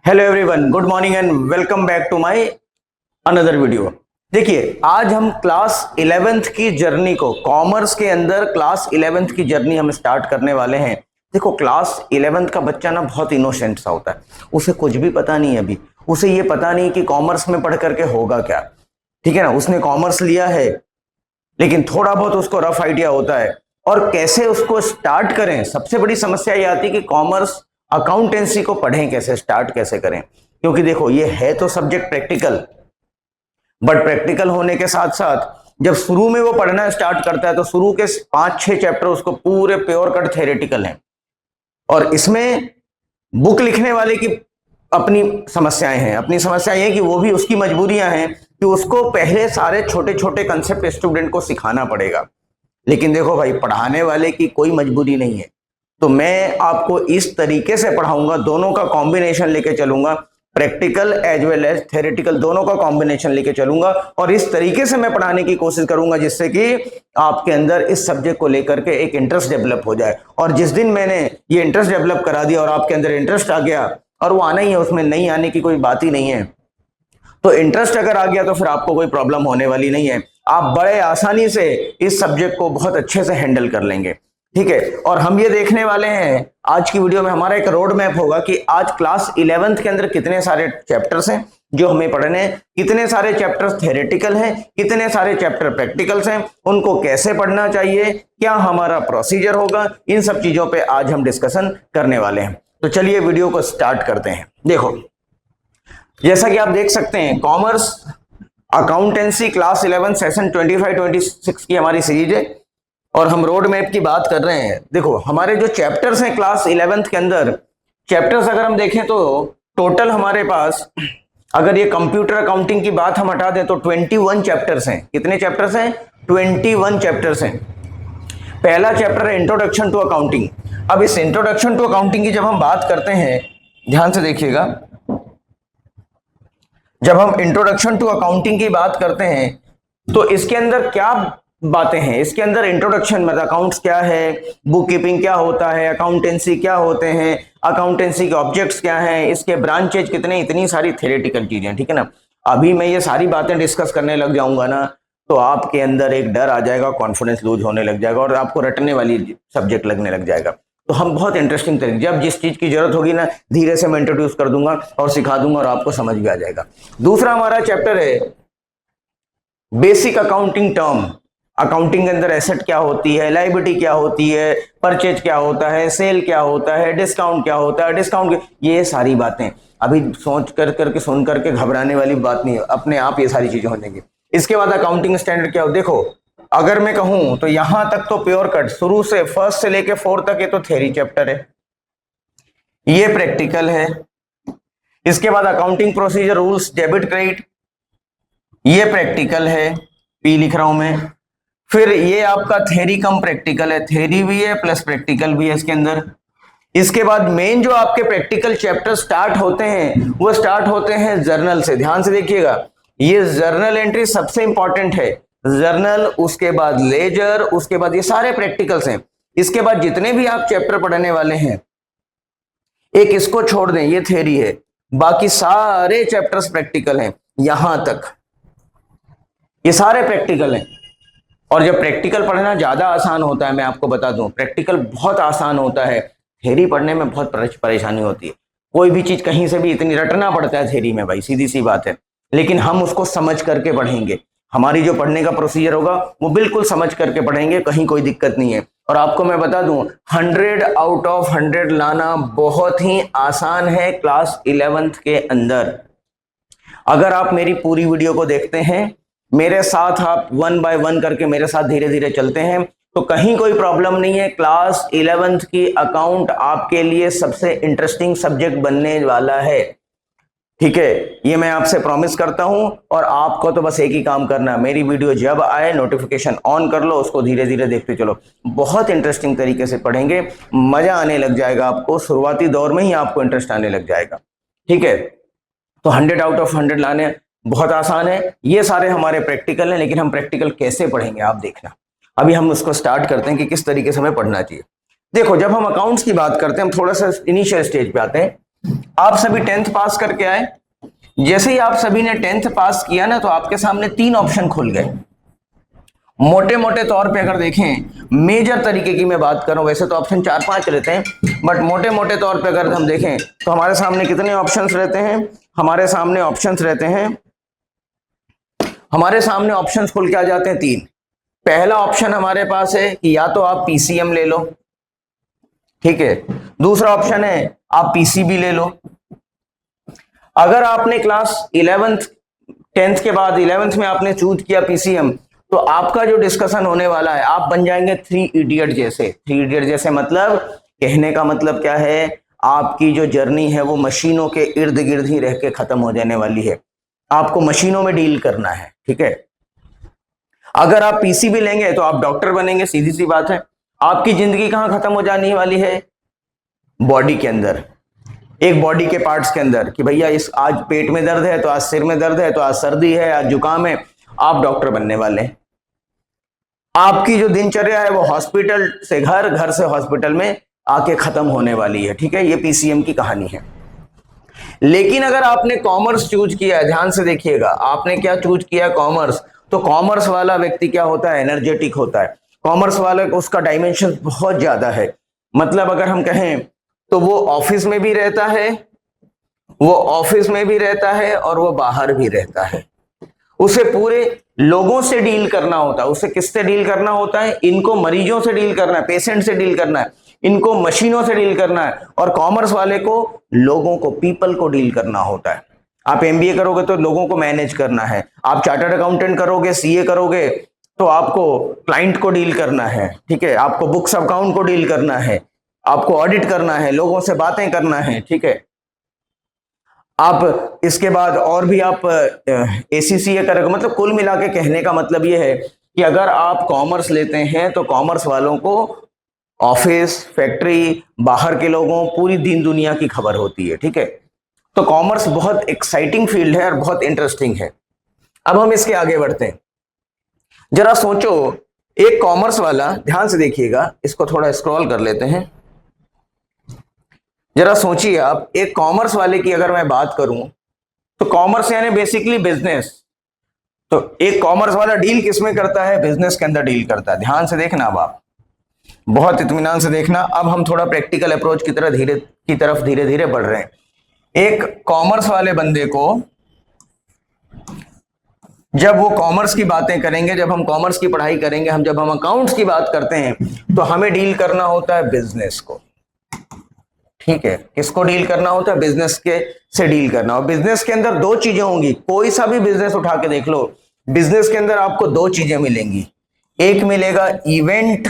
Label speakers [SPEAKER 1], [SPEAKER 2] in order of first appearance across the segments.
[SPEAKER 1] Hello everyone, good morning and welcome back to my another video. देखिए, आज हम class 11th की journey को, कॉमर्स के अंदर क्लास 11th की जर्नी हम स्टार्ट करने वाले हैं। देखो, क्लास 11th का बच्चा ना बहुत इनोसेंट सा होता है, उसे कुछ भी पता नहीं है। अभी उसे ये पता नहीं कि कॉमर्स में पढ़ करके होगा क्या। ठीक है ना, उसने कॉमर्स लिया है लेकिन थोड़ा बहुत उसको रफ आइडिया होता है और कैसे उसको स्टार्ट करें। सबसे बड़ी समस्या ये आती है कि कॉमर्स अकाउंटेंसी को पढ़ें कैसे, स्टार्ट कैसे करें। क्योंकि देखो, ये है तो सब्जेक्ट प्रैक्टिकल, बट प्रैक्टिकल होने के साथ साथ जब शुरू में वो पढ़ना स्टार्ट करता है तो शुरू के 5-6 चैप्टर उसको पूरे प्योर कट थ्योरेटिकल हैं। और इसमें बुक लिखने वाले की अपनी समस्याएं हैं। अपनी समस्या ये कि वो भी, उसकी मजबूरियां हैं कि उसको पहले सारे छोटे छोटे कंसेप्ट स्टूडेंट को सिखाना पड़ेगा। लेकिन देखो भाई, पढ़ाने वाले की कोई मजबूरी नहीं है, तो मैं आपको इस तरीके से पढ़ाऊंगा, दोनों का कॉम्बिनेशन लेके चलूंगा, practical as well as theoretical दोनों का कॉम्बिनेशन लेके चलूंगा। और इस तरीके से मैं पढ़ाने की कोशिश करूंगा जिससे कि आपके अंदर इस सब्जेक्ट को लेकर के एक इंटरेस्ट डेवलप हो जाए। और जिस दिन मैंने ये इंटरेस्ट डेवलप करा दिया और आपके अंदर इंटरेस्ट आ गया, और वो आना ही है, उसमें नहीं आने की कोई बात ही नहीं है, तो इंटरेस्ट अगर आ गया तो फिर आपको कोई प्रॉब्लम होने वाली नहीं है। आप बड़े आसानी से इस सब्जेक्ट को बहुत अच्छे से हैंडल कर लेंगे। ठीक है, और हम ये देखने वाले हैं आज की वीडियो में, हमारा एक रोड मैप होगा कि आज क्लास 11th के अंदर कितने सारे चैप्टर्स हैं जो हमें पढ़ने हैं, कितने सारे चैप्टर्स थ्योरेटिकल हैं, कितने सारे चैप्टर प्रैक्टिकल्स हैं, उनको कैसे पढ़ना चाहिए, क्या हमारा प्रोसीजर होगा, इन सब चीजों पे आज हम डिस्कशन करने वाले हैं। तो चलिए वीडियो को स्टार्ट करते हैं। देखो, जैसा कि आप देख सकते हैं, कॉमर्स अकाउंटेंसी क्लास 11 सेशन 25-26 की हमारी सीरीज है और हम रोड मैप की बात कर रहे हैं। देखो, हमारे जो चैप्टर्स हैं क्लास 11th के अंदर, चैप्टर्स अगर हम देखें तो टोटल हमारे पास, अगर ये कंप्यूटर अकाउंटिंग की बात हम हटा दें तो 21 चैप्टर्स हैं। कितने चैप्टर्स हैं? 21 चैप्टर्स हैं। पहला चैप्टर है इंट्रोडक्शन टू अकाउंटिंग। अब इस इंट्रोडक्शन टू अकाउंटिंग की जब हम बात करते हैं, ध्यान से देखिएगा, जब हम इंट्रोडक्शन टू अकाउंटिंग की बात करते हैं तो इसके अंदर क्या बातें हैं। इसके अंदर इंट्रोडक्शन मतलब अकाउंट्स क्या है, बुक कीपिंग क्या होता है, अकाउंटेंसी क्या होते हैं, अकाउंटेंसी के ऑब्जेक्ट्स क्या हैं, इसके ब्रांचेज कितने, इतनी सारी थ्योरेटिकल चीजें। ठीक है ना, अभी मैं ये सारी बातें डिस्कस करने लग जाऊंगा ना तो आपके अंदर एक डर आ जाएगा, कॉन्फिडेंस लूज होने लग जाएगा और आपको रटने वाली सब्जेक्ट लगने लग जाएगा। तो हम बहुत इंटरेस्टिंग तरीके, जब जिस चीज की जरूरत होगी ना, धीरे से मैं इंट्रोड्यूस कर दूंगा और सिखा दूंगा और आपको समझ भी आ जाएगा। दूसरा हमारा चैप्टर है बेसिक अकाउंटिंग टर्म। अकाउंटिंग के अंदर एसेट क्या होती है, लायबिलिटी क्या होती है, परचेज क्या होता है, सेल क्या होता है, डिस्काउंट क्या होता है, डिस्काउंट, ये सारी बातें अभी सोच कर करके, सुन करके घबराने वाली बात नहीं है, अपने आप ये सारी चीजें हो जाएंगी। इसके बाद अकाउंटिंग स्टैंडर्ड क्या हो, देखो अगर मैं कहूं तो यहां तक तो प्योर कट, शुरू से फर्स्ट से लेके 4 तक ये तो थ्योरी चैप्टर है, ये प्रैक्टिकल है। इसके बाद accounting procedure, rules, debit credit, ये प्रैक्टिकल है, पी लिख रहा हूं मैं। फिर ये आपका थ्योरी कम प्रैक्टिकल है, थ्योरी भी है प्लस प्रैक्टिकल भी है इसके अंदर। इसके बाद मेन जो आपके प्रैक्टिकल चैप्टर स्टार्ट होते हैं वो स्टार्ट होते हैं जर्नल से। ध्यान से देखिएगा, ये जर्नल एंट्री सबसे इंपॉर्टेंट है, जर्नल, उसके बाद लेजर, उसके बाद ये सारे प्रैक्टिकल्स हैं। इसके बाद जितने भी आप चैप्टर पढ़ने वाले हैं, एक इसको छोड़ दें, ये थ्योरी है, बाकी सारे चैप्टर्स प्रैक्टिकल हैं। यहां तक ये सारे प्रैक्टिकल हैं। और जब प्रैक्टिकल पढ़ना ज्यादा आसान होता है, मैं आपको बता दूं, प्रैक्टिकल बहुत आसान होता है, थ्योरी पढ़ने में बहुत परेशानी होती है। कोई भी चीज कहीं से भी इतनी रटना पड़ता है थ्योरी में भाई, सीधी सी बात है। लेकिन हम उसको समझ करके पढ़ेंगे, हमारी जो पढ़ने का प्रोसीजर होगा वो बिल्कुल समझ करके पढ़ेंगे, कहीं कोई दिक्कत नहीं है। और आपको मैं बता दूं, 100 आउट ऑफ 100 लाना बहुत ही आसान है क्लास 11th के अंदर। अगर आप मेरी पूरी वीडियो को देखते हैं, मेरे साथ आप 1 बाय 1 करके मेरे साथ धीरे धीरे चलते हैं, तो कहीं कोई प्रॉब्लम नहीं है। क्लास 11th की अकाउंट आपके लिए सबसे इंटरेस्टिंग सब्जेक्ट बनने वाला है। ठीक है, ये मैं आपसे प्रॉमिस करता हूं। और आपको तो बस एक ही काम करना है, मेरी वीडियो जब आए नोटिफिकेशन ऑन कर लो, उसको धीरे धीरे देखते चलो। बहुत इंटरेस्टिंग तरीके से पढ़ेंगे, मजा आने लग जाएगा आपको, शुरुआती दौर में ही आपको इंटरेस्ट आने लग जाएगा। ठीक है, तो 100 आउट ऑफ 100 लाने बहुत आसान है। ये सारे हमारे प्रैक्टिकल हैं, लेकिन हम प्रैक्टिकल कैसे पढ़ेंगे आप देखना। अभी हम उसको स्टार्ट करते हैं कि किस तरीके से हमें पढ़ना चाहिए। देखो, जब हम अकाउंट्स की बात करते हैं, हम थोड़ा सा इनिशियल स्टेज पे आते हैं। आप सभी 10th पास करके आए, जैसे ही आप सभी ने 10th पास किया ना, तो आपके सामने 3 ऑप्शन खुल गए। मोटे मोटे तौर पे अगर देखें, मेजर तरीके की मैं बात करूं, वैसे तो ऑप्शन 4-5 रहते हैं, बट मोटे मोटे तौर पे अगर हम देखें तो हमारे सामने कितने ऑप्शंस रहते हैं? हमारे सामने ऑप्शंस रहते हैं, हमारे सामने ऑप्शंस खुल के आ जाते हैं 3। पहला ऑप्शन हमारे पास है कि या तो आप पीसीएम ले लो, ठीक है। दूसरा ऑप्शन है आप पीसीबी ले लो। अगर आपने क्लास 11th 10th के बाद 11th में आपने चूज किया पीसीएम, तो आपका जो डिस्कशन होने वाला है, आप बन जाएंगे 3 इडियट जैसे। 3 इडियट जैसे मतलब, कहने का मतलब क्या है, आपकी जो जर्नी है वो मशीनों के इर्द गिर्द ही रह के खत्म हो जाने वाली है। आपको मशीनों में डील करना है, ठीक है। अगर आप पीसीबी लेंगे तो आप डॉक्टर बनेंगे, सीधी सी बात है। आपकी जिंदगी कहां खत्म हो जाने वाली है? बॉडी के अंदर, एक बॉडी के पार्ट्स के अंदर, कि भैया इस आज पेट में दर्द है, तो आज सिर में दर्द है, तो आज सर्दी है, आज जुकाम है, आप डॉक्टर बनने वाले हैं। आपकी जो दिनचर्या है वो हॉस्पिटल से घर, घर से हॉस्पिटल में आके खत्म होने वाली है, ठीक है। ये पीसीएम की कहानी है। लेकिन अगर आपने कॉमर्स चूज किया है, ध्यान से देखिएगा, आपने क्या चूज किया? कॉमर्स। तो कॉमर्स वाला व्यक्ति क्या होता है? एनर्जेटिक होता है। कॉमर्स वाला उसका डायमेंशन बहुत ज्यादा है। मतलब अगर हम कहें तो वो ऑफिस में भी रहता है, वो ऑफिस में भी रहता है और वो बाहर भी रहता है। उसे पूरे लोगों से डील करना होता है। उसे किससे डील करना होता है? इनको मरीजों से डील करना है, पेशेंट से डील करना है, इनको मशीनों से डील करना है, और कॉमर्स वाले को लोगों को, पीपल को डील करना होता है। आप एमबीए करोगे तो लोगों को मैनेज करना है, आप चार्टर्ड अकाउंटेंट करोगे, सीए करोगे तो आपको क्लाइंट को डील करना है, ठीक है। आपको बुक्स अकाउंट को डील करना है, आपको ऑडिट करना है, लोगों से बातें करना है, ठीक है। आप इसके बाद और भी आप एसीसीए करोगे। मतलब कुल मिला के कहने का मतलब यह है कि अगर आप कॉमर्स लेते हैं तो कॉमर्स वालों को ऑफिस, फैक्ट्री, बाहर के लोगों, पूरी दीन दुनिया की खबर होती है, ठीक है। तो कॉमर्स बहुत एक्साइटिंग फील्ड है और बहुत इंटरेस्टिंग है। अब हम इसके आगे बढ़ते हैं। जरा सोचो, एक कॉमर्स वाला, ध्यान से देखिएगा, इसको थोड़ा स्क्रॉल कर लेते हैं। जरा सोचिए आप, एक कॉमर्स वाले की अगर मैं बात करूं तो कॉमर्स यानी बेसिकली बिजनेस। तो एक कॉमर्स वाला डील किसमें करता है? बिजनेस के अंदर डील करता है। ध्यान से देखना, अब आप बहुत इत्मीनान से देखना। अब हम थोड़ा प्रैक्टिकल अप्रोच की तरफ धीरे धीरे बढ़ रहे हैं। एक कॉमर्स वाले बंदे को, जब वो कॉमर्स की बातें करेंगे, जब हम कॉमर्स की पढ़ाई करेंगे, जब हम अकाउंट्स की बात करते हैं, तो हमें डील करना होता है बिजनेस को, ठीक है। किसको डील करना होता है? बिजनेस के से डील करना। और बिजनेस के अंदर 2 चीजें होंगी। कोई सा भी बिजनेस उठा के देख लो, बिजनेस के अंदर आपको 2 चीजें मिलेंगी। एक मिलेगा इवेंट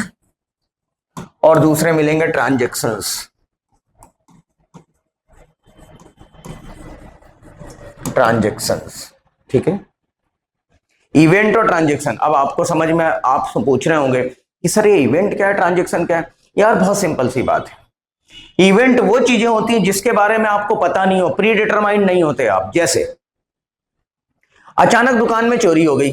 [SPEAKER 1] और दूसरे मिलेंगे ट्रांजैक्शंस। ट्रांजैक्शंस, ठीक है। इवेंट और ट्रांजैक्शन। अब आपको समझ में, आप पूछ रहे होंगे कि सर ये इवेंट क्या है, ट्रांजैक्शन क्या है? यार बहुत सिंपल सी बात है। इवेंट वो चीजें होती हैं जिसके बारे में आपको पता नहीं हो, प्री डिटरमाइंड नहीं होते आप। जैसे अचानक दुकान में चोरी हो गई,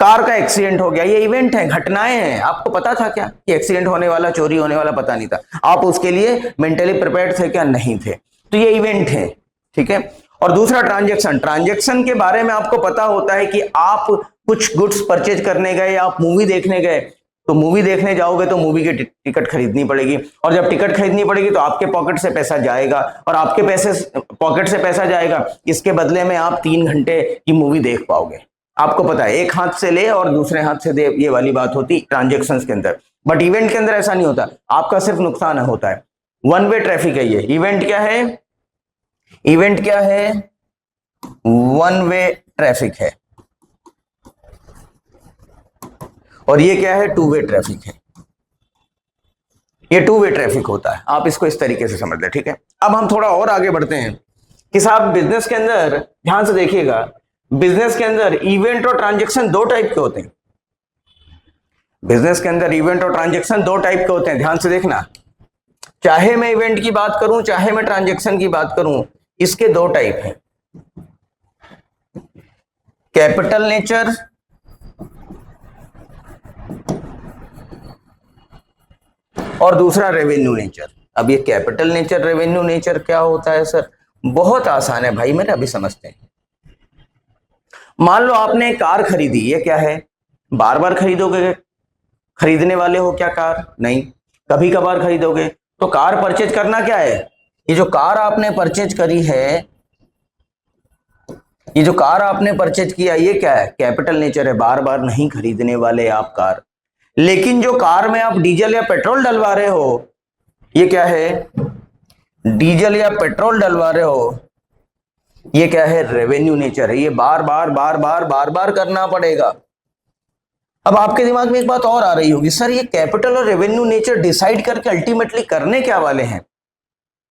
[SPEAKER 1] कार का एक्सीडेंट हो गया, ये इवेंट है, घटनाएं हैं। आपको पता था क्या कि एक्सीडेंट होने वाला, चोरी होने वाला? पता नहीं था। आप उसके लिए मेंटली प्रिपेयर्ड थे क्या? नहीं थे। तो ये इवेंट है, ठीक है। और दूसरा ट्रांजैक्शन। ट्रांजैक्शन के बारे में आपको पता होता है कि आप कुछ गुड्स परचेज करने गए, आप मूवी देखने गए, तो मूवी देखने जाओगे तो मूवी की टिकट खरीदनी पड़ेगी, और जब टिकट खरीदनी पड़ेगी तो आपके पॉकेट से पैसा जाएगा, और आपके पॉकेट से पैसा जाएगा, इसके बदले में आप 3 घंटे की मूवी देख पाओगे। आपको पता है, एक हाथ से ले और दूसरे हाथ से दे, ये वाली बात होती ट्रांजैक्शंस के अंदर। बट इवेंट के अंदर ऐसा नहीं होता, आपका सिर्फ नुकसान होता है। 1 वे ट्रैफिक है ये। इवेंट क्या है? इवेंट क्या है? 1 वे ट्रैफिक है। और ये क्या है? 2 वे ट्रैफिक है। ये 2 वे ट्रैफिक होता है। आप इसको इस तरीके से समझ लें, ठीक है। अब हम थोड़ा और आगे बढ़ते हैं कि साहब बिजनेस के अंदर, ध्यान से देखिएगा, बिजनेस के अंदर इवेंट और ट्रांजैक्शन 2 टाइप के होते हैं। बिजनेस के अंदर इवेंट और ट्रांजैक्शन 2 टाइप के होते हैं। ध्यान से देखना, चाहे मैं इवेंट की बात करूं, चाहे मैं ट्रांजैक्शन की बात करूं, इसके 2 टाइप हैं। कैपिटल नेचर और दूसरा रेवेन्यू नेचर। अब ये कैपिटल नेचर रेवेन्यू नेचर क्या होता है सर? बहुत आसान है भाई मेरे, अभी समझते हैं। मान लो आपने कार खरीदी, ये क्या है? बार बार खरीदोगे? खरीदने वाले हो क्या कार? नहीं, कभी कभार खरीदोगे। तो कार परचेज करना क्या है? ये जो कार आपने परचेज करी है, ये जो कार आपने परचेज किया, ये क्या है? कैपिटल नेचर है, बार बार नहीं खरीदने वाले आप कार। लेकिन जो कार में आप डीजल या पेट्रोल डलवा रहे हो, ये क्या है? डीजल या पेट्रोल डलवा रहे हो, ये क्या है? रेवेन्यू नेचर है। ये बार बार बार बार बार बार करना पड़ेगा। अब आपके दिमाग में एक बात और आ रही होगी, सर ये कैपिटल और रेवेन्यू नेचर डिसाइड करके अल्टीमेटली करने क्या वाले हैं?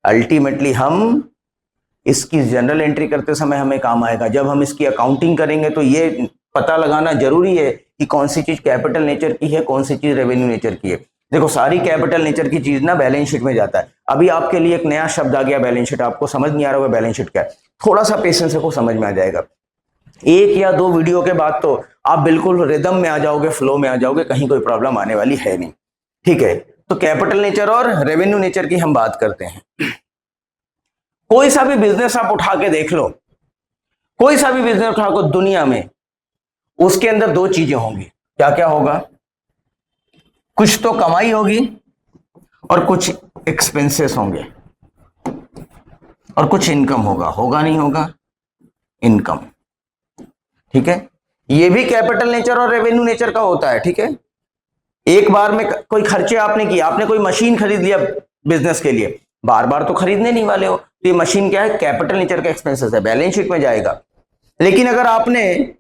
[SPEAKER 1] अल्टीमेटली हम इसकी जनरल एंट्री करते समय हमें काम आएगा। जब हम इसकी अकाउंटिंग करेंगे तो ये पता लगाना जरूरी है कि कौन सी चीज कैपिटल नेचर की है, कौन सी चीज रेवेन्यू नेचर की है। देखो सारी कैपिटल नेचर की चीज ना बैलेंस शीट में जाता है। अभी आपके लिए एक नया शब्द आ गया बैलेंस शीट, आपको समझ नहीं आ रहा होगा बैलेंस शीट क्या है, थोड़ा सा पेशेंस रखो, समझ में आ जाएगा। एक या दो वीडियो के बाद तो आप बिल्कुल रिदम में आ जाओगे, फ्लो में आ जाओगे, कहीं कोई प्रॉब्लम आने वाली है नहीं। ठीक है, तो कैपिटल नेचर और रेवेन्यू नेचर की हम बात करते हैं। कोई सा भी बिजनेस आप उठा के देख लो, कोई सा भी बिजनेस उठा को दुनिया में, उसके अंदर दो चीजें होंगी। क्या क्या होगा? कुछ तो कमाई होगी और कुछ एक्सपेंसेस होंगे और कुछ इनकम होगा। होगा नहीं होगा? इनकम। ठीक है, ये भी कैपिटल नेचर और रेवेन्यू नेचर का होता है। ठीक है, एक बार में कोई खर्चे आपने किए, आपने कोई मशीन खरीद लिया बिजनेस के लिए, बार बार तो खरीदने नहीं वाले हो, तो ये मशीन क्या है? कैपिटल नेचर का एक्सपेंसेस है, बैलेंस शीट में जाएगा। लेकिन अगर आपने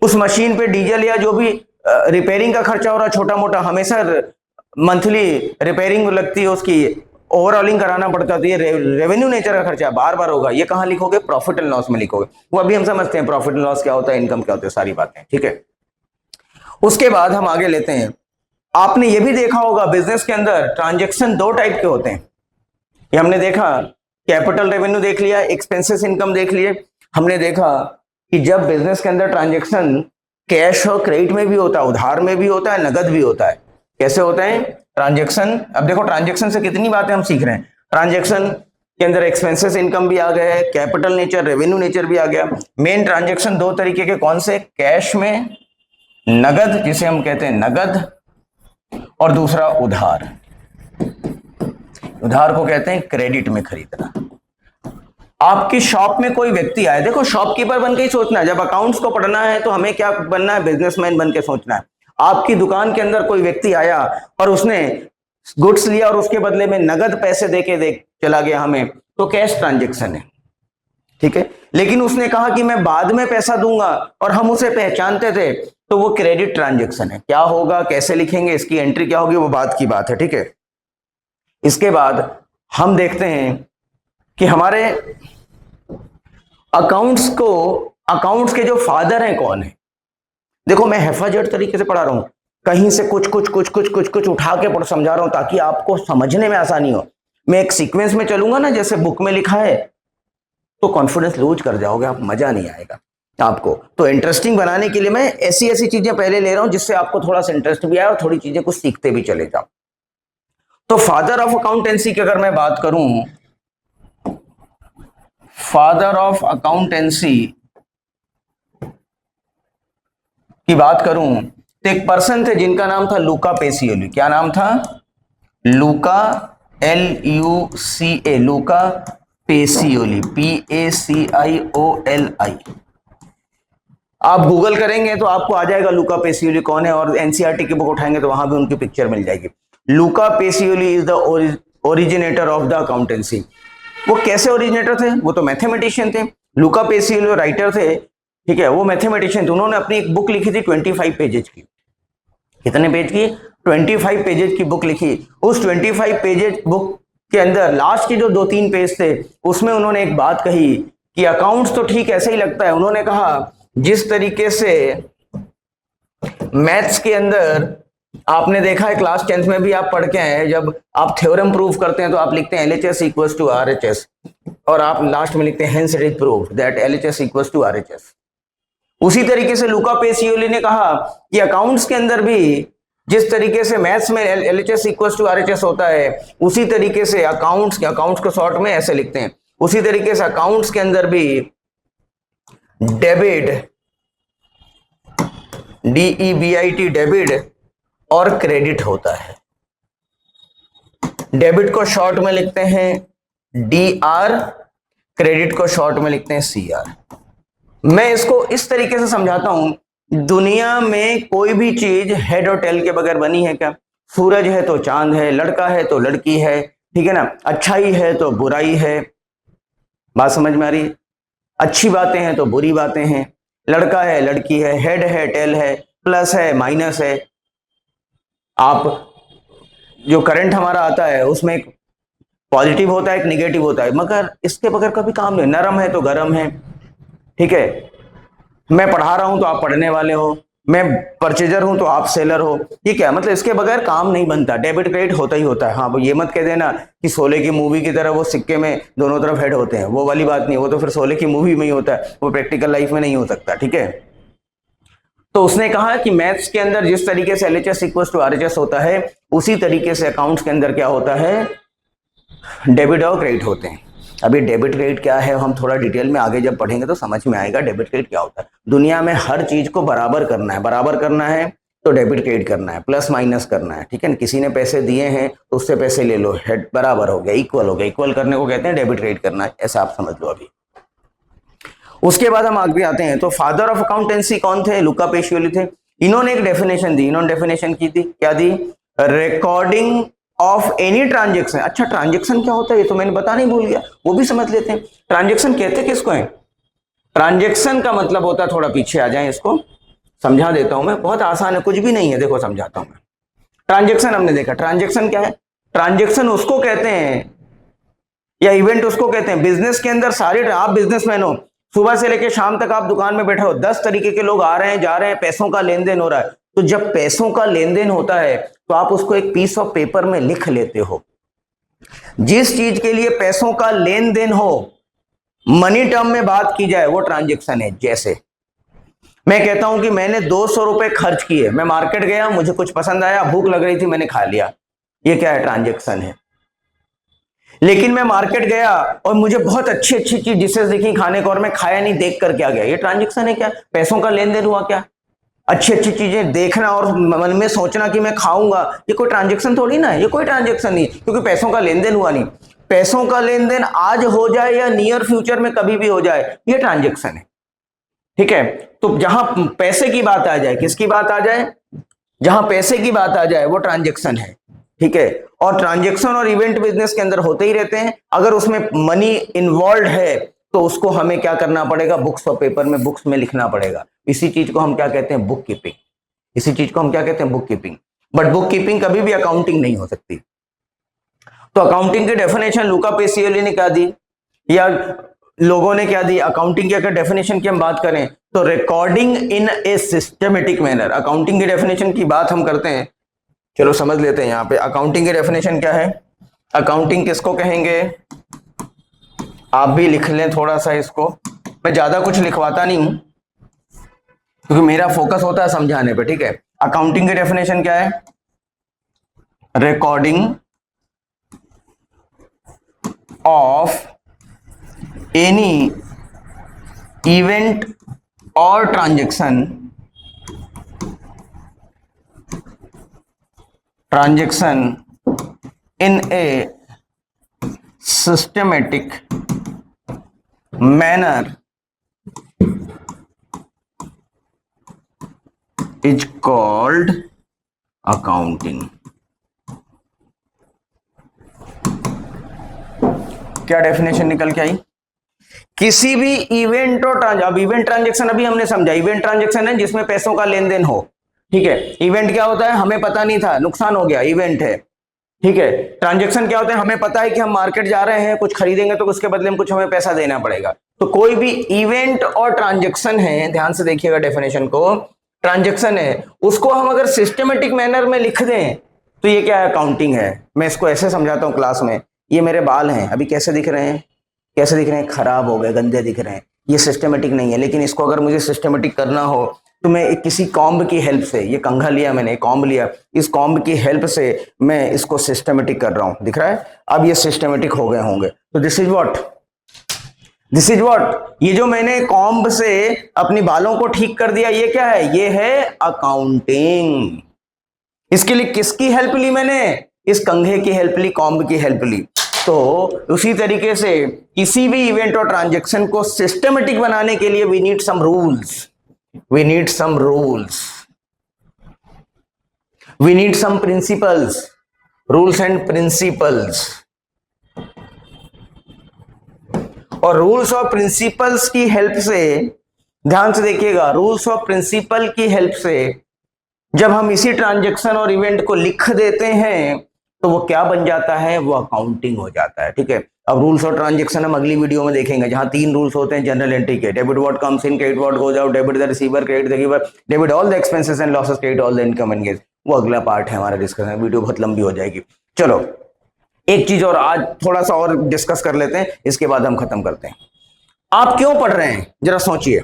[SPEAKER 1] उस मशीन पे डीजल या जो भी रिपेयरिंग का खर्चा हो रहा छोटा मोटा, हमेशा मंथली रिपेयरिंग लगती है, उसकी ओवरऑलिंग कराना पड़ता है, तो ये रेवेन्यू नेचर का खर्चा बार बार होगा। ये कहां लिखोगे? प्रॉफिट एंड लॉस में लिखोगे। वो अभी हम समझते हैं प्रॉफिट एंड लॉस क्या होता है, इनकम क्या होता है, सारी बातें। ठीक है, उसके बाद हम आगे लेते हैं। आपने ये भी देखा होगा बिजनेस के अंदर ट्रांजेक्शन दो टाइप के होते हैं। ये हमने देखा, कैपिटल रेवेन्यू देख लिया, एक्सपेंसेस इनकम देख लिए। हमने देखा कि जब बिजनेस के अंदर ट्रांजेक्शन कैश और क्रेडिट में भी होता है, उधार में भी होता है, नगद भी होता है। कैसे होता है ट्रांजेक्शन? अब देखो ट्रांजेक्शन से कितनी बातें हम सीख रहे हैं। ट्रांजेक्शन के अंदर एक्सपेंसेस इनकम भी आ गया है, कैपिटल नेचर रेवेन्यू नेचर भी आ गया। मेन ट्रांजेक्शन दो तरीके के, कौन से? कैश में नगद, जिसे हम कहते हैं नगद, और दूसरा उधार। उधार को कहते हैं क्रेडिट में खरीदना। आपकी शॉप में कोई व्यक्ति आए, देखो शॉपकीपर बन के ही सोचना है। जब अकाउंट्स को पढ़ना है तो हमें क्या बनना है? बिजनेसमैन बन के सोचना है। आपकी दुकान के अंदर कोई व्यक्ति आया और उसने गुड्स लिया और उसके बदले में नगद पैसे देके चला गया हमें, तो कैश ट्रांजेक्शन है। ठीक है, लेकिन उसने कहा कि मैं बाद में पैसा दूंगा और हम उसे पहचानते थे, तो वो क्रेडिट ट्रांजेक्शन है। क्या होगा, कैसे लिखेंगे, इसकी एंट्री क्या होगी, वो बात की बात है। ठीक है, इसके बाद हम देखते हैं कि हमारे अकाउंट्स के जो फादर हैं कौन है। देखो मैं हेफाजत तरीके से पढ़ा रहा हूं, कहीं से कुछ कुछ कुछ कुछ कुछ कुछ उठा के समझा रहा हूं ताकि आपको समझने में आसानी हो। मैं एक सीक्वेंस में चलूंगा ना, जैसे बुक में लिखा है, तो कॉन्फिडेंस लूज कर जाओगे आप, मजा नहीं आएगा आपको। तो इंटरेस्टिंग बनाने के लिए मैं ऐसी ऐसी चीजें पहले ले रहा हूं जिससे आपको थोड़ा सा इंटरेस्ट भी आए और थोड़ी चीजें कुछ सीखते भी चले जाओ। तो फादर ऑफ अकाउंटेंसी की अगर मैं बात करूं, फादर ऑफ अकाउंटेंसी की बात करूं, तो एक पर्सन थे जिनका नाम था लूका पेसियोली। क्या नाम था? लूका, LUCA, लूका पेसियोली, PACIOLI। आप गूगल करेंगे तो आपको आ जाएगा लूका पेसियोली कौन है, और एनसीईआरटी की बुक उठाएंगे तो वहां भी उनकी पिक्चर मिल जाएगी। लूका Pacioli is the originator of the accountancy. वो कैसे ओरिजिनेटर थे? वो तो मैथमेटिशियन थे। लूका पेसियोली राइटर थे, ठीक है, वो मैथमेटिशियन थे। उन्होंने अपनी एक बुक लिखी थी 25 पेजेज की। कितने पेज की? 25 पेजेज की बुक लिखी। उस 25 पेजेज बुक के अंदर लास्ट के जो 2-3 पेज थे, उसमें उन्होंने एक बात कही कि अकाउंट्स तो ठीक ऐसे ही लगता है। उन्होंने कहा जिस तरीके से मैथ्स के अंदर आपने देखा है, क्लास 10th में भी आप पढ़ के आए, जब आप थ्योरम प्रूव करते हैं तो आप लिखते हैं LHS इक्वल्स टू RHS, और आप लास्ट में लिखते हैं hence it is proved that LHS equals to RHS। उसी तरीके से लूका पेसियोली ने कहा कि अकाउंट्स के अंदर भी जिस तरीके से मैथ्स में LHS इक्वल टू RHS होता है, उसी तरीके से अकाउंट्स को शॉर्ट में ऐसे लिखते हैं, उसी तरीके से अकाउंट्स के अंदर भी डेबिट, DEBIT डेबिट और क्रेडिट होता है। डेबिट को शॉर्ट में लिखते हैं DR, क्रेडिट को शॉर्ट में लिखते हैं CR। मैं इसको इस तरीके से समझाता हूं, दुनिया में कोई भी चीज हेड और टेल के बगैर बनी है क्या? सूरज है तो चांद है, लड़का है तो लड़की है, ठीक है ना, अच्छाई है तो बुराई है, बात समझ में आ रही है? अच्छी बातें हैं तो बुरी बातें हैं, लड़का है लड़की है, हेड है टेल है, प्लस है माइनस है। आप जो करंट हमारा आता है उसमें एक पॉजिटिव होता है, एक निगेटिव होता है, मगर इसके बगैर कभी काम नहीं। नरम है तो गरम है, ठीक है, मैं पढ़ा रहा हूं तो आप पढ़ने वाले हो, मैं परचेजर हूं तो आप सेलर हो, ये क्या मतलब इसके बगैर काम नहीं बनता। डेबिट क्रेडिट होता ही होता है। हाँ, वो ये मत कह देना कि शोले की मूवी की तरह वो सिक्के में दोनों तरफ हेड होते हैं, वो वाली बात नहीं, वो तो फिर शोले की मूवी में ही होता है, वो प्रैक्टिकल लाइफ में नहीं हो सकता, ठीक है। तो उसने कहा कि मैथ्स के अंदर जिस तरीके से LHS इक्वल टू RHS होता है, उसी तरीके से अकाउंट्स के अंदर क्या होता है, डेबिट और क्रेडिट होते हैं। अभी डेबिट क्रेडिट क्या है हम थोड़ा डिटेल में आगे जब पढ़ेंगे तो समझ में आएगा डेबिट क्रेडिट क्या होता है। दुनिया में हर चीज को बराबर करना है, बराबर करना है तो डेबिट क्रेडिट करना है, प्लस माइनस करना है, ठीक है ना। किसी ने पैसे दिए हैं तो उससे पैसे ले लो, हेड बराबर हो गया, इक्वल हो गया, इक्वल करने को कहते हैं डेबिट क्रेडिट करना, ऐसा आप समझ लो। अभी उसके बाद हम आगे आते हैं, तो फादर ऑफ अकाउंटेंसी कौन थे? लुका पेशियोली थे। इन्होंने एक डेफिनेशन दी, इन्होंने डेफिनेशन की थी, क्या दी? Recording of any transaction. अच्छा, ट्रांजेक्शन क्या होता है ये तो मैंने बता नहीं, भूल गया, वो भी समझ लेते हैं। ट्रांजेक्शन कहते किसको है? ट्रांजेक्शन का मतलब होता है, थोड़ा पीछे आ जाए, इसको समझा देता हूं मैं, बहुत आसान है, कुछ भी नहीं है, देखो समझाता हूं मैं। ट्रांजेक्शन हमने देखा, ट्रांजेक्शन क्या है? ट्रांजेक्शन उसको कहते हैं या इवेंट उसको कहते हैं, बिजनेस के अंदर सारे, आप बिजनेसमैन हो, सुबह से लेकर शाम तक आप दुकान में बैठे हो, 10 तरीके के लोग आ रहे हैं जा रहे हैं, पैसों का लेन देन हो रहा है। तो जब पैसों का लेन देन होता है तो आप उसको एक पीस ऑफ पेपर में लिख लेते हो। जिस चीज के लिए पैसों का लेन देन हो, मनी टर्म में बात की जाए, वो ट्रांजेक्शन है। जैसे मैं कहता हूं कि मैंने 200 रुपए खर्च किए, मैं मार्केट गया, मुझे कुछ पसंद आया, भूख लग रही थी, मैंने खा लिया, ये क्या है? ट्रांजेक्शन है। लेकिन मैं मार्केट गया और मुझे बहुत अच्छी अच्छी चीज डिशेस दिखी खाने को और मैं खाया नहीं, देख कर क्या गया, ये ट्रांजेक्शन है क्या? पैसों का लेन देन हुआ क्या? अच्छी अच्छी चीजें देखना और मन में सोचना कि मैं खाऊंगा, ये कोई ट्रांजेक्शन थोड़ी ना है, ये कोई ट्रांजेक्शन नहीं, क्योंकि पैसों का लेन देन हुआ नहीं। पैसों का लेन देन आज हो जाए या नियर फ्यूचर में कभी भी हो जाए, ये ट्रांजेक्शन है, ठीक है। तो जहां पैसे की बात आ जाए, किसकी बात आ जाए? जहां पैसे की बात आ जाए वो ट्रांजेक्शन है, ठीक है। और ट्रांजेक्शन और इवेंट बिजनेस के अंदर होते ही रहते हैं। अगर उसमें मनी इन्वॉल्व है तो उसको हमें क्या करना पड़ेगा? बुक्स और पेपर में, बुक्स में लिखना पड़ेगा। इसी चीज को हम क्या कहते हैं? Book keeping. इसी चीज को हम क्या कहते हैं? Book keeping. But book keeping कभी भी अकाउंटिंग नहीं हो सकती। तो अकाउंटिंग की डेफिनेशन लुका पेसियोली ने क्या दी या लोगों ने क्या दी? अकाउंटिंग की अगर डेफिनेशन की हम बात करें तो recording in a systematic manner. Accounting की डेफिनेशन की बात हम करते हैं, चलो समझ लेते हैं। यहां पे अकाउंटिंग की डेफिनेशन क्या है? अकाउंटिंग किसको कहेंगे? आप भी लिख लें थोड़ा सा इसको, मैं ज्यादा कुछ लिखवाता नहीं हूं क्योंकि मेरा फोकस होता है समझाने पे, ठीक है। अकाउंटिंग की डेफिनेशन क्या है? रिकॉर्डिंग ऑफ एनी इवेंट और transaction in a systematic manner is called accounting। क्या डेफिनेशन निकल के आई? किसी भी इवेंट और अब इवेंट ट्रांजेक्शन अभी हमने समझा, इवेंट ट्रांजेक्शन है जिसमें पैसों का लेन देन हो, ठीक है। इवेंट क्या होता है? हमें पता नहीं था, नुकसान हो गया, इवेंट है, ठीक है। ट्रांजेक्शन क्या होता है? हमें पता है कि हम मार्केट जा रहे हैं, कुछ खरीदेंगे तो उसके बदले में कुछ हमें पैसा देना पड़ेगा। तो कोई भी इवेंट और ट्रांजेक्शन है, ध्यान से देखिएगा डेफिनेशन को, ट्रांजेक्शन है, उसको हम अगर सिस्टमेटिक मैनर में लिख दें तो ये क्या है? अकाउंटिंग है। मैं इसको ऐसे समझाता हूं क्लास में, ये मेरे बाल हैं, अभी कैसे दिख रहे हैं? कैसे दिख रहे हैं? खराब हो गए, गंदे दिख रहे हैं, ये सिस्टमेटिक नहीं है। लेकिन इसको अगर मुझे सिस्टमेटिक करना हो तो मैं किसी कॉम्ब की हेल्प से, ये कंघा लिया मैंने, कॉम्ब लिया, इस कॉम्ब की हेल्प से मैं इसको सिस्टमेटिक कर रहा हूं, दिख रहा है? अब ये सिस्टमेटिक हो गए होंगे। तो दिस इज व्हाट, ये जो मैंने कॉम्ब से अपनी बालों को ठीक कर दिया, ये क्या है? ये है अकाउंटिंग। इसके लिए किसकी हेल्प ली मैंने? इस कंघे की हेल्प ली, कॉम्ब की हेल्प ली। तो उसी तरीके से किसी भी इवेंट और ट्रांजैक्शन को सिस्टमेटिक बनाने के लिए we need some rules, we need some rules, we need some principles, rules and principles. और रूल्स और प्रिंसिपल्स की हेल्प से, ध्यान से देखिएगा, रूल्स और प्रिंसिपल की हेल्प से जब हम इसी ट्रांजैक्शन और इवेंट को लिख देते हैं तो वो क्या बन जाता है? वो अकाउंटिंग हो जाता है। ठीक है, अब रूल्स और ट्रांजैक्शन हम अगली वीडियो में देखेंगे, जहां 3 रूल्स होते हैं जनरल एंट्री के। Debit what comes in, credit what goes out, debit the receiver, credit the giver, debit all the expenses and losses, credit all the income and gains. वो अगला पार्ट है हमारा डिस्कशन, वीडियो बहुत लंबी हो जाएगी। चलो एक चीज और आज थोड़ा सा और डिस्कस कर लेते हैं, इसके बाद हम खत्म करते हैं। आप क्यों पढ़ रहे हैं? जरा सोचिए,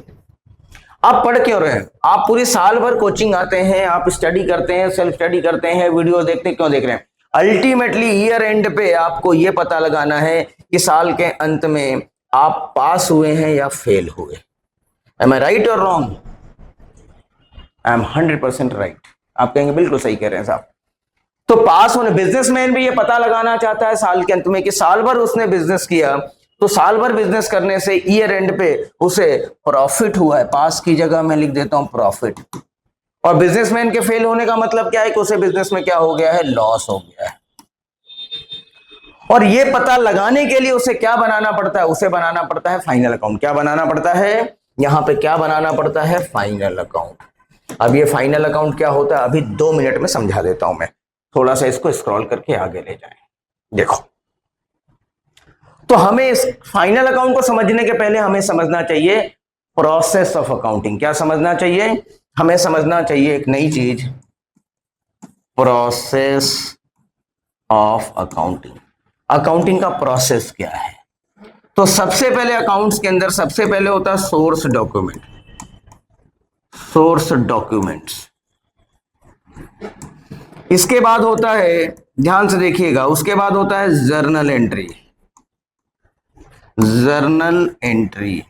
[SPEAKER 1] आप पढ़ क्यों रहे हैं? आप पूरी साल भर कोचिंग आते हैं, आप स्टडी करते हैं, सेल्फ स्टडी करते हैं, वीडियो देखते हैं, क्यों देख रहे हैं? अल्टीमेटली ईयर एंड पे आपको यह पता लगाना है कि साल के अंत में आप पास हुए हैं या फेल हुए। एम आई राइट और रॉन्ग? I am 100% right. आप कहेंगे बिल्कुल सही कह रहे हैं साहब। तो पास होने, बिजनेसमैन भी ये पता लगाना चाहता है साल के अंत में कि साल भर उसने बिजनेस किया, तो साल भर बिजनेस करने से ईयर एंड पे उसे प्रॉफिट हुआ है। पास की जगह मैं लिख देता हूं प्रॉफिट। और बिजनेसमैन के फेल होने का मतलब क्या है? कि उसे बिजनेस में क्या हो गया है? लॉस हो गया है। और ये पता लगाने के लिए उसे क्या बनाना पड़ता है? उसे बनाना पड़ता है फाइनल अकाउंट। क्या बनाना पड़ता है? यहां पे क्या बनाना पड़ता है? Final account. अब ये फाइनल अकाउंट क्या होता है? अभी 2 मिनट में समझा देता हूं मैं। थोड़ा सा इसको स्क्रॉल करके आगे ले जाएं। देखो, तो हमें इस फाइनल अकाउंट को समझने के पहले हमें समझना चाहिए प्रोसेस ऑफ अकाउंटिंग। क्या समझना चाहिए? हमें समझना चाहिए एक नई चीज, प्रोसेस ऑफ अकाउंटिंग। अकाउंटिंग का प्रोसेस क्या है? तो सबसे पहले अकाउंट्स के अंदर सबसे पहले होता है सोर्स डॉक्यूमेंट, सोर्स डॉक्यूमेंट्स। इसके बाद होता है, ध्यान से देखिएगा, उसके बाद होता है जर्नल एंट्री, जर्नल एंट्री।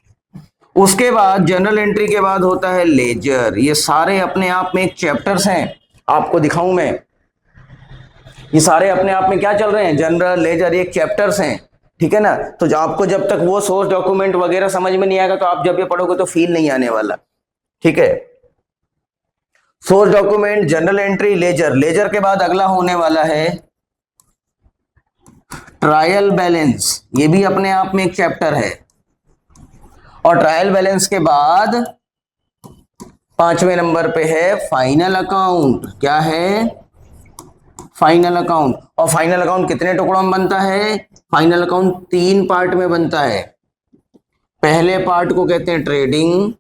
[SPEAKER 1] उसके बाद जर्नल एंट्री के बाद होता है लेजर। ये सारे अपने आप में एक चैप्टर्स हैं, आपको दिखाऊं मैं। ये सारे अपने आप में क्या चल रहे हैं? जनरल, लेजर, एक चैप्टर्स हैं। ठीक है ना? तो आपको जब तक वो सोर्स डॉक्यूमेंट वगैरह समझ में नहीं आएगा, तो आप जब ये पढ़ोगे तो फील नहीं आने वाला। ठीक है, source document, general entry, ledger. Ledger के बाद अगला होने वाला है ट्रायल बैलेंस। ये भी अपने आप में एक चैप्टर है। और ट्रायल बैलेंस के बाद 5वें नंबर पे है फाइनल अकाउंट। क्या है? Final account. और फाइनल अकाउंट कितने टुकड़ों में बनता है? फाइनल अकाउंट 3 पार्ट में बनता है। पहले पार्ट को कहते हैं ट्रेडिंग,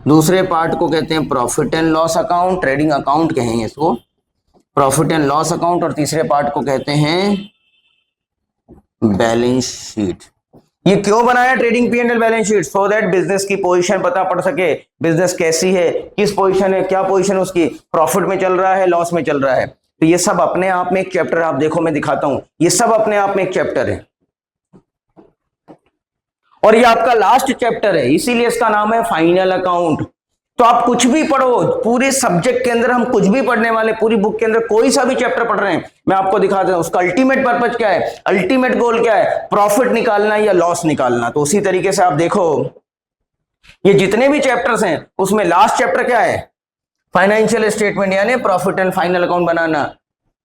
[SPEAKER 1] दूसरे पार्ट को कहते हैं profit and loss account, trading account कहेंगे इसको, प्रॉफिट एंड लॉस अकाउंट, और तीसरे पार्ट को कहते हैं बैलेंस शीट। ये क्यों बनाया trading P&L balance sheet? So that business की पोजीशन पता पड़ सके, बिजनेस कैसी है, किस पोजीशन है, क्या पोजीशन उसकी, प्रॉफिट में चल रहा है, लॉस में चल रहा है। तो ये सब अपने आप में एक चैप्टर, आप देखो मैं दिखाता हूं, ये सब अपने आप में एक चैप्टर है। और ये आपका लास्ट चैप्टर है, इसीलिए इसका नाम है फाइनल अकाउंट। तो आप कुछ भी पढ़ो, पूरे सब्जेक्ट के अंदर हम कुछ भी पढ़ने वाले, पूरी बुक के अंदर कोई सा भी चैप्टर पढ़ रहे हैं, मैं आपको दिखा देता हूं उसका अल्टीमेट पर्पज क्या है, अल्टीमेट गोल क्या है, प्रॉफिट निकालना या लॉस निकालना। तो उसी तरीके से आप देखो, ये जितने भी चैप्टर्स हैं उसमें लास्ट चैप्टर क्या है? फाइनेंशियल स्टेटमेंट, यानी प्रॉफिट एंड फाइनल अकाउंट बनाना।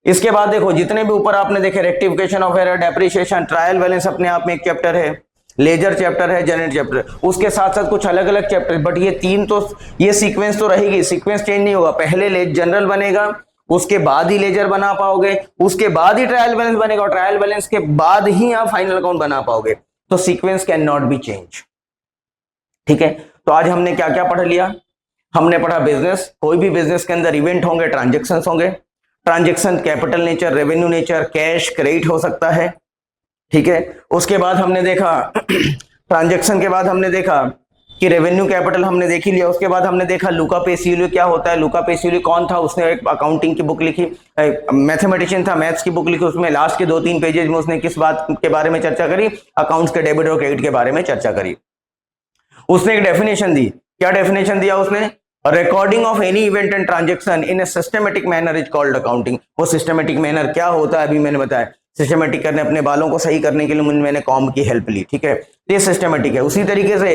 [SPEAKER 1] इसके बाद देखो जितने भी ऊपर आपने देखे, rectification of error, depreciation, trial balance अपने आप में एक चैप्टर है, लेजर चैप्टर है, जनरल चैप्टर, उसके साथ साथ कुछ अलग अलग चैप्टर, बट ये 3 तो, ये सीक्वेंस तो रहेगी, सीक्वेंस चेंज नहीं होगा। पहले जनरल बनेगा, उसके बाद ही लेजर बना पाओगे, उसके बाद ही ट्रायल बैलेंस बनेगा, और ट्रायल बैलेंस के बाद ही आप फाइनल अकाउंट बना पाओगे। तो sequence can not be change. ठीक है, तो आज हमने क्या क्या पढ़ लिया? हमने पढ़ा बिजनेस, कोई भी बिजनेस के अंदर इवेंट होंगे, ट्रांजेक्शन होंगे। Transaction capital nature, revenue nature, cash, credit हो सकता है। ठीक है, उसके बाद हमने देखा ट्रांजैक्शन के बाद हमने देखा कि रेवेन्यू कैपिटल हमने देख ही लिया। उसके बाद हमने देखा लुका पेसियोली क्या होता है। लुका पेसियोली कौन था? उसने एक अकाउंटिंग की बुक लिखी, मैथमेटिशियन था, मैथ्स की बुक लिखी। उसमें लास्ट के 2-3 पेजेज में उसने किस बात के बारे में चर्चा करी? अकाउंट्स के डेबिट और क्रेडिट के बारे में चर्चा करी। उसने एक डेफिनेशन दी। क्या डेफिनेशन दिया उसने? Recording of any event and transaction in a systematic manner is called accounting. वो सिस्टमेटिक मैनर क्या होता है अभी मैंने बताया। सिस्टमेटिक करने, अपने बालों को सही करने के लिए मैंने कॉम की हेल्प ली, ठीक है, ये सिस्टमेटिक है। उसी तरीके से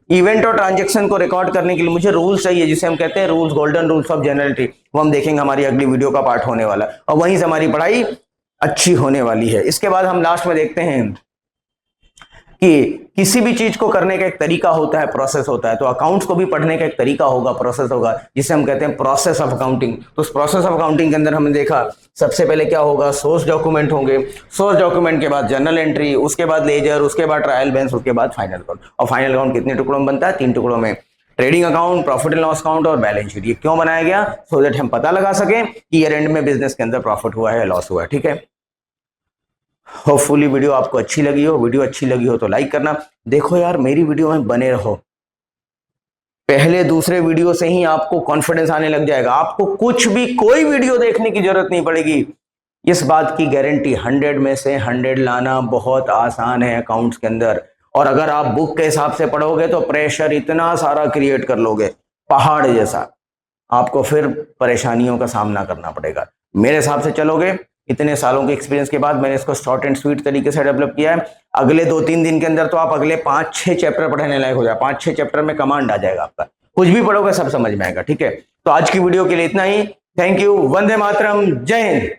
[SPEAKER 1] इवेंट और ट्रांजेक्शन को रिकॉर्ड करने के लिए मुझे रूल्स चाहिए, जिसे हम कहते हैं rules, golden rules of generality. वो हम देखेंगे, हमारी अगली वीडियो का पार्ट होने वाला, और वहीं से हमारी पढ़ाई अच्छी होने वाली है। इसके बाद हम लास्ट में देखते हैं कि किसी भी चीज को करने का एक तरीका होता है, प्रोसेस होता है। तो अकाउंट्स को भी पढ़ने का एक तरीका होगा, प्रोसेस होगा, जिसे हम कहते हैं प्रोसेस ऑफ अकाउंटिंग। तो उस प्रोसेस ऑफ अकाउंटिंग के अंदर हमने देखा सबसे पहले क्या होगा? सोर्स डॉक्यूमेंट होंगे। सोर्स डॉक्यूमेंट के बाद जर्नल एंट्री, उसके बाद लेजर, उसके बाद ट्रायल बैलेंस, उसके बाद फाइनल अकाउंट। और फाइनल अकाउंट कितने टुकड़ों में बनता है? 3 टुकड़ों में। Trading account, profit and loss account और बैलेंस शीट। ये क्यों बनाया गया? सो दैट हम पता लगा सकें कि ईयर एंड में बिजनेस के अंदर प्रॉफिट हुआ है, लॉस हुआ है, ठीक है। होपफुली वीडियो आपको अच्छी लगी हो। वीडियो अच्छी लगी हो तो लाइक करना। देखो यार, मेरी वीडियो में बने रहो। पहले दूसरे वीडियो से ही आपको कॉन्फिडेंस आने लग जाएगा। आपको कुछ भी, कोई वीडियो देखने की जरूरत नहीं पड़ेगी। इस बात की गारंटी, 100 में से 100 लाना बहुत आसान है अकाउंट्स के अंदर। और अगर आप बुक के हिसाब से पढ़ोगे तो प्रेशर इतना सारा क्रिएट कर लोगे, पहाड़ जैसा। आपको फिर परेशानियों का सामना करना पड़ेगा। मेरे हिसाब से चलोगे, इतने सालों के एक्सपीरियंस के बाद मैंने इसको शॉर्ट एंड स्वीट तरीके से डेवलप किया है। अगले 2-3 दिन के अंदर तो आप अगले 5-6 चैप्टर पढ़ने लायक हो जाए। 5-6 चैप्टर में कमांड आ जाएगा आपका, कुछ भी पढ़ोगे सब समझ में आएगा, ठीक है। तो आज की वीडियो के लिए इतना ही। Thank you. वंदे मातरम। जय हिंद।